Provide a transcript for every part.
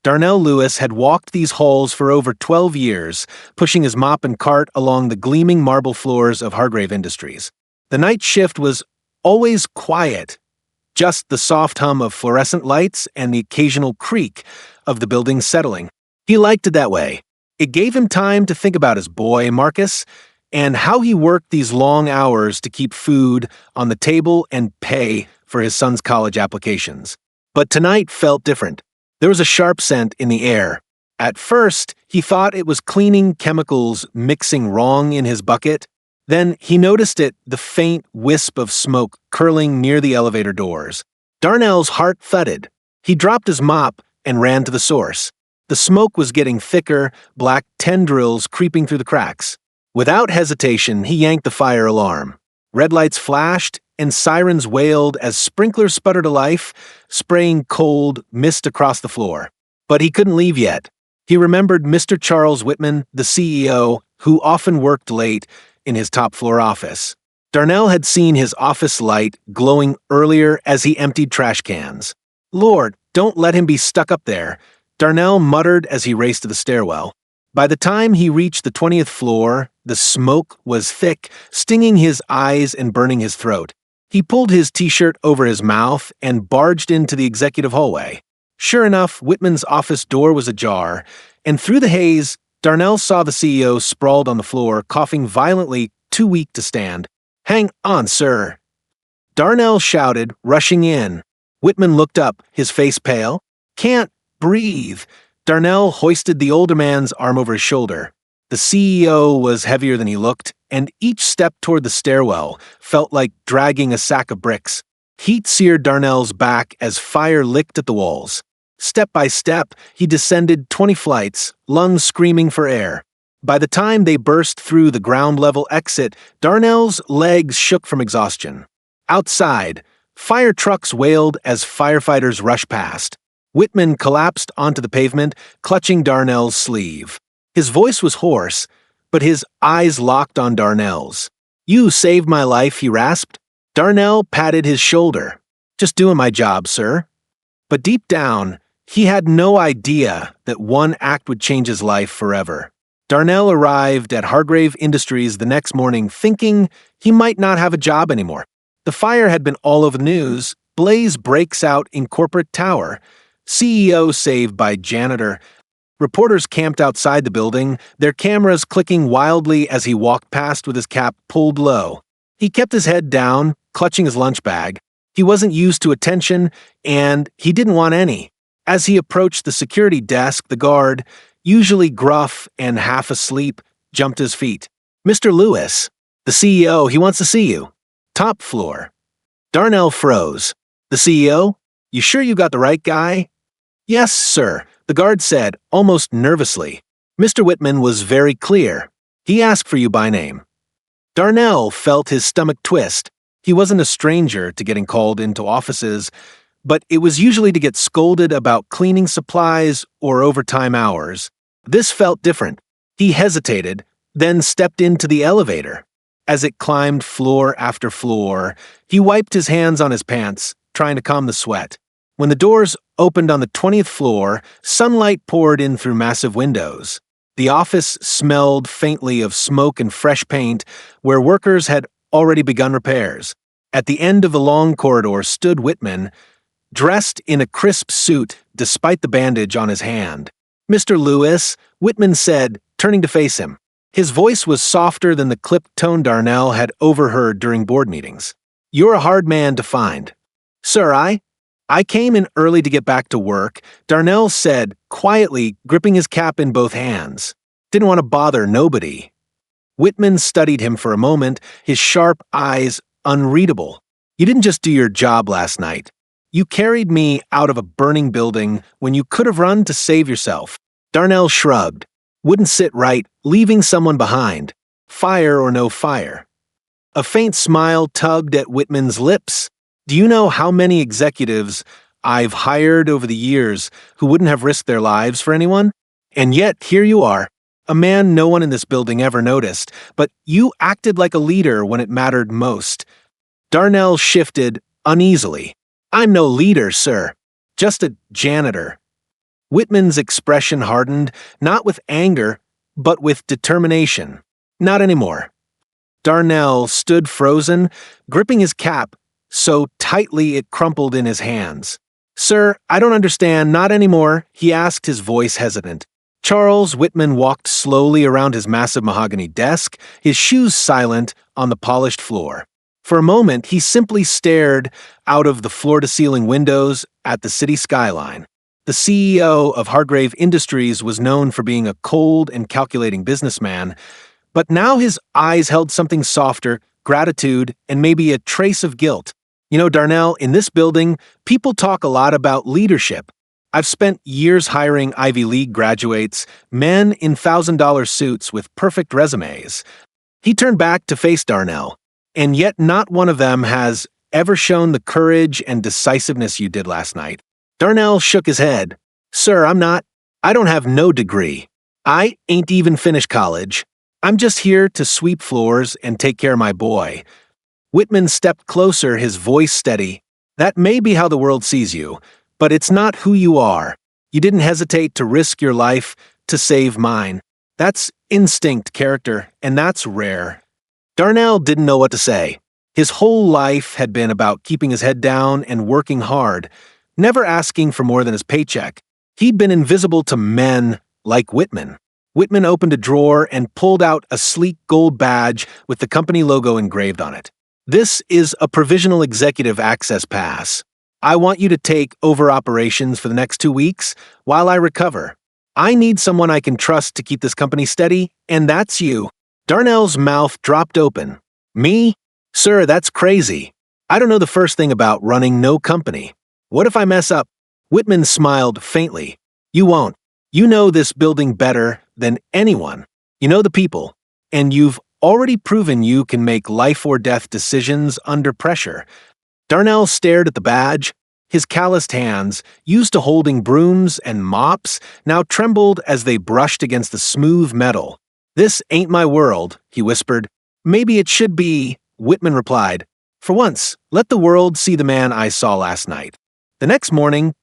Darnell Lewis had walked these halls for over 12 years, pushing his mop and cart along the gleaming marble floors of Hargrave Industries. The night shift was always quiet, just the soft hum of fluorescent lights and the occasional creak of the building settling. He liked it that way. It gave him time to think about his boy, Marcus, and how he worked these long hours to keep food on the table and pay for his son's college applications. But tonight felt different. There was a sharp scent in the air. At first, he thought it was cleaning chemicals mixing wrong in his bucket. Then he noticed the faint wisp of smoke curling near the elevator doors. Darnell's heart thudded. He dropped his mop and ran to the source. The smoke was getting thicker, black tendrils creeping through the cracks. Without hesitation, he yanked the fire alarm. Red lights flashed, and sirens wailed as sprinklers sputtered to life, spraying cold mist across the floor. But he couldn't leave yet. He remembered Mr. Charles Whitman, the CEO, who often worked late in his top-floor office. Darnell had seen his office light glowing earlier as he emptied trash cans. "Lord, don't let him be stuck up there," Darnell muttered as he raced to the stairwell. By the time he reached the 20th floor, the smoke was thick, stinging his eyes and burning his throat. He pulled his t-shirt over his mouth and barged into the executive hallway. Sure enough, Whitman's office door was ajar, and through the haze, Darnell saw the CEO sprawled on the floor, coughing violently, too weak to stand. "Hang on, sir," Darnell shouted, rushing in. Whitman looked up, his face pale. "Can't breathe." Darnell hoisted the older man's arm over his shoulder. The CEO was heavier than he looked, and each step toward the stairwell felt like dragging a sack of bricks. Heat seared Darnell's back as fire licked at the walls. Step by step, he descended 20 flights, lungs screaming for air. By the time they burst through the ground-level exit, Darnell's legs shook from exhaustion. Outside, fire trucks wailed as firefighters rushed past. Whitman collapsed onto the pavement, clutching Darnell's sleeve. His voice was hoarse, but his eyes locked on Darnell's. "You saved my life," he rasped. Darnell patted his shoulder. "Just doing my job, sir." But deep down, he had no idea that one act would change his life forever. Darnell arrived at Hargrave Industries the next morning thinking he might not have a job anymore. The fire had been all over the news. Blaze breaks out in corporate tower. CEO saved by janitor. Reporters camped outside the building, their cameras clicking wildly as he walked past with his cap pulled low. He kept his head down, clutching his lunch bag. He wasn't used to attention, and he didn't want any. As he approached the security desk, the guard, usually gruff and half asleep, jumped to his feet. "Mr. Lewis, the CEO, he wants to see you. Top floor." Darnell froze. "The CEO? You sure you got the right guy?" "Yes, sir," the guard said, almost nervously. Mr. Whitman was very clear. "He asked for you by name." Darnell felt his stomach twist. He wasn't a stranger to getting called into offices, but it was usually to get scolded about cleaning supplies or overtime hours. This felt different. He hesitated, then stepped into the elevator. As it climbed floor after floor, he wiped his hands on his pants, trying to calm the sweat. When the doors opened on the 20th floor, sunlight poured in through massive windows. The office smelled faintly of smoke and fresh paint, where workers had already begun repairs. At the end of the long corridor stood Whitman, dressed in a crisp suit despite the bandage on his hand. "Mr. Lewis," Whitman said, turning to face him. His voice was softer than the clipped tone Darnell had overheard during board meetings. "You're a hard man to find." "Sir, I came in early to get back to work," Darnell said, quietly gripping his cap in both hands. "Didn't want to bother nobody." Whitman studied him for a moment, his sharp eyes unreadable. "You didn't just do your job last night. You carried me out of a burning building when you could have run to save yourself." Darnell shrugged. Wouldn't sit right, leaving someone behind. Fire or no fire. A faint smile tugged at Whitman's lips. "Do you know how many executives I've hired over the years who wouldn't have risked their lives for anyone? And yet, here you are, a man no one in this building ever noticed, but you acted like a leader when it mattered most." Darnell shifted uneasily. "I'm no leader, sir. Just a janitor." Whitman's expression hardened, not with anger, but with determination. Not anymore. Darnell stood frozen, gripping his cap so tightly it crumpled in his hands. "Sir, I don't understand, not anymore," he asked, his voice hesitant. Charles Whitman walked slowly around his massive mahogany desk, his shoes silent on the polished floor. For a moment, he simply stared out of the floor-to-ceiling windows at the city skyline. The CEO of Hargrave Industries was known for being a cold and calculating businessman, but now his eyes held something softer, gratitude, and maybe a trace of guilt. "You know, Darnell, in this building, people talk a lot about leadership. I've spent years hiring Ivy League graduates, men in $1,000 suits with perfect resumes." He turned back to face Darnell. "And yet not one of them has ever shown the courage and decisiveness you did last night." Darnell shook his head. "Sir, I don't have no degree. I ain't even finished college. I'm just here to sweep floors and take care of my boy." Whitman stepped closer, his voice steady. "That may be how the world sees you, but it's not who you are. You didn't hesitate to risk your life to save mine. That's instinct character, and that's rare." Darnell didn't know what to say. His whole life had been about keeping his head down and working hard, never asking for more than his paycheck. He'd been invisible to men like Whitman. Whitman opened a drawer and pulled out a sleek gold badge with the company logo engraved on it. "This is a provisional executive access pass. I want you to take over operations for the next 2 weeks while I recover. I need someone I can trust to keep this company steady, and that's you." Darnell's mouth dropped open. "Me? Sir, that's crazy. I don't know the first thing about running no company. What if I mess up?" Whitman smiled faintly. "You won't. You know this building better than anyone. You know the people, and you've already proven you can make life-or-death decisions under pressure." Darnell stared at the badge. His calloused hands, used to holding brooms and mops, now trembled as they brushed against the smooth metal. "This ain't my world," he whispered. "Maybe it should be," Whitman replied. "For once, let the world see the man I saw last night." The next morning,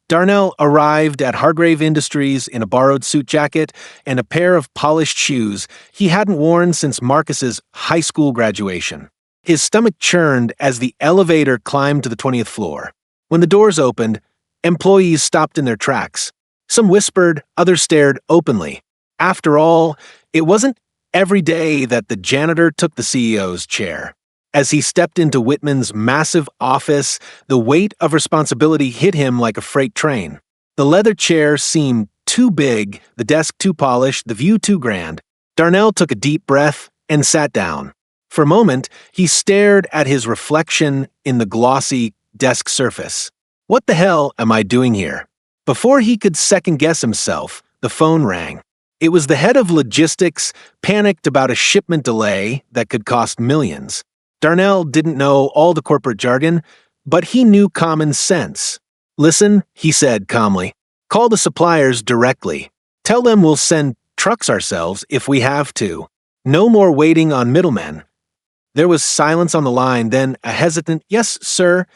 Darnell arrived at Hargrave Industries in a borrowed suit jacket and a pair of polished shoes he hadn't worn since Marcus's high school graduation. His stomach churned as the elevator climbed to the 20th floor. When the doors opened, employees stopped in their tracks. Some whispered, others stared openly. After all, it wasn't every day that the janitor took the CEO's chair. As he stepped into Whitman's massive office, the weight of responsibility hit him like a freight train. The leather chair seemed too big, the desk too polished, the view too grand. Darnell took a deep breath and sat down. For a moment, he stared at his reflection in the glossy desk surface. "What the hell am I doing here?" Before he could second-guess himself, the phone rang. It was the head of logistics, panicked about a shipment delay that could cost millions. Darnell didn't know all the corporate jargon, but he knew common sense. "Listen," he said calmly. "Call the suppliers directly. Tell them we'll send trucks ourselves if we have to. No more waiting on middlemen." There was silence on the line, then a hesitant, "Yes, sir."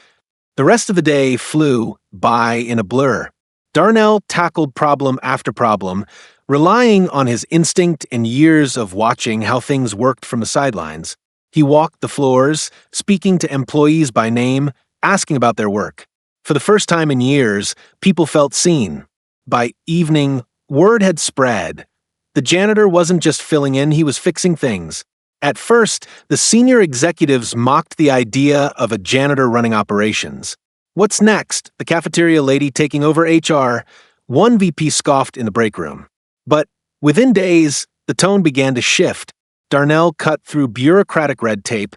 The rest of the day flew by in a blur. Darnell tackled problem after problem, relying on his instinct and years of watching how things worked from the sidelines. He walked the floors, speaking to employees by name, asking about their work. For the first time in years, people felt seen. By evening, word had spread. The janitor wasn't just filling in, he was fixing things. At first, the senior executives mocked the idea of a janitor running operations. "What's next? The cafeteria lady taking over HR?" One VP scoffed in the break room. But within days, the tone began to shift. Darnell cut through bureaucratic red tape,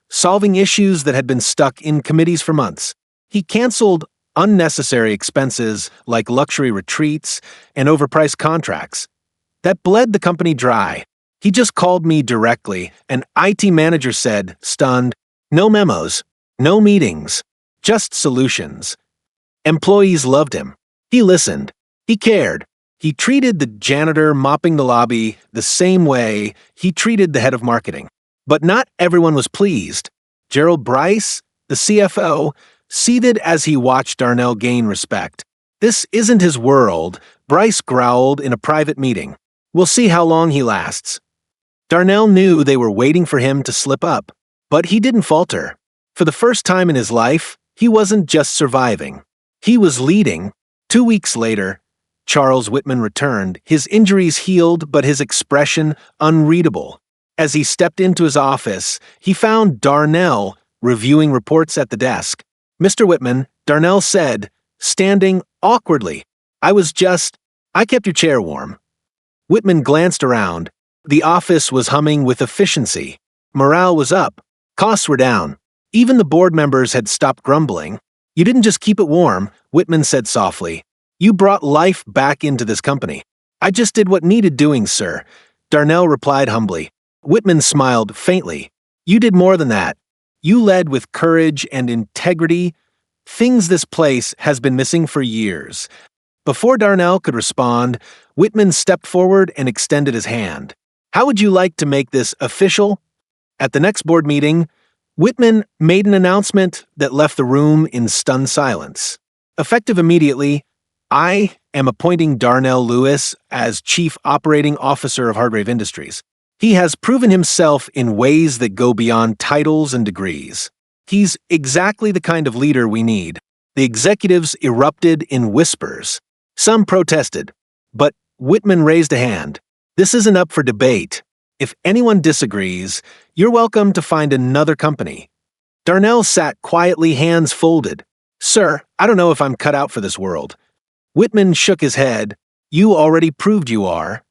solving issues that had been stuck in committees for months. He canceled unnecessary expenses like luxury retreats and overpriced contracts that bled the company dry. "He just called me directly," an IT manager said, stunned. "No memos, no meetings, just solutions." Employees loved him. He listened. He cared. He treated the janitor mopping the lobby the same way he treated the head of marketing. But not everyone was pleased. Gerald Bryce, the CFO, seethed as he watched Darnell gain respect. "This isn't his world," Bryce growled in a private meeting. We'll see how long he lasts. Darnell knew they were waiting for him to slip up, but he didn't falter. For the first time in his life, he wasn't just surviving. He was leading. 2 weeks later, Charles Whitman returned, his injuries healed but his expression unreadable. As he stepped into his office, he found Darnell reviewing reports at the desk. "Mr. Whitman," Darnell said, standing awkwardly. I kept your chair warm." Whitman glanced around. The office was humming with efficiency. Morale was up. Costs were down. Even the board members had stopped grumbling. "You didn't just keep it warm," Whitman said softly. "You brought life back into this company." "I just did what needed doing, sir," Darnell replied humbly. Whitman smiled faintly. "You did more than that. You led with courage and integrity, things this place has been missing for years." Before Darnell could respond, Whitman stepped forward and extended his hand. "How would you like to make this official?" At the next board meeting, Whitman made an announcement that left the room in stunned silence. Effective immediately, I am appointing Darnell Lewis as Chief Operating Officer of Hargrave Industries. He has proven himself in ways that go beyond titles and degrees. He's exactly the kind of leader we need. The executives erupted in whispers. Some protested, but Whitman raised a hand. "This isn't up for debate. If anyone disagrees, you're welcome to find another company." Darnell sat quietly, hands folded. "Sir, I don't know if I'm cut out for this world." Whitman shook his head. "You already proved you are."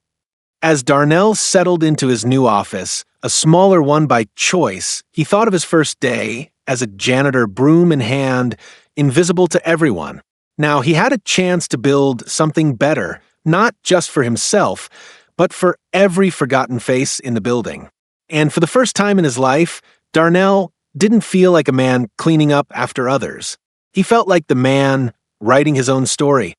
As Darnell settled into his new office, a smaller one by choice, he thought of his first day as a janitor, broom in hand, invisible to everyone. Now he had a chance to build something better, not just for himself, but for every forgotten face in the building. And for the first time in his life, Darnell didn't feel like a man cleaning up after others. He felt like the man writing his own story.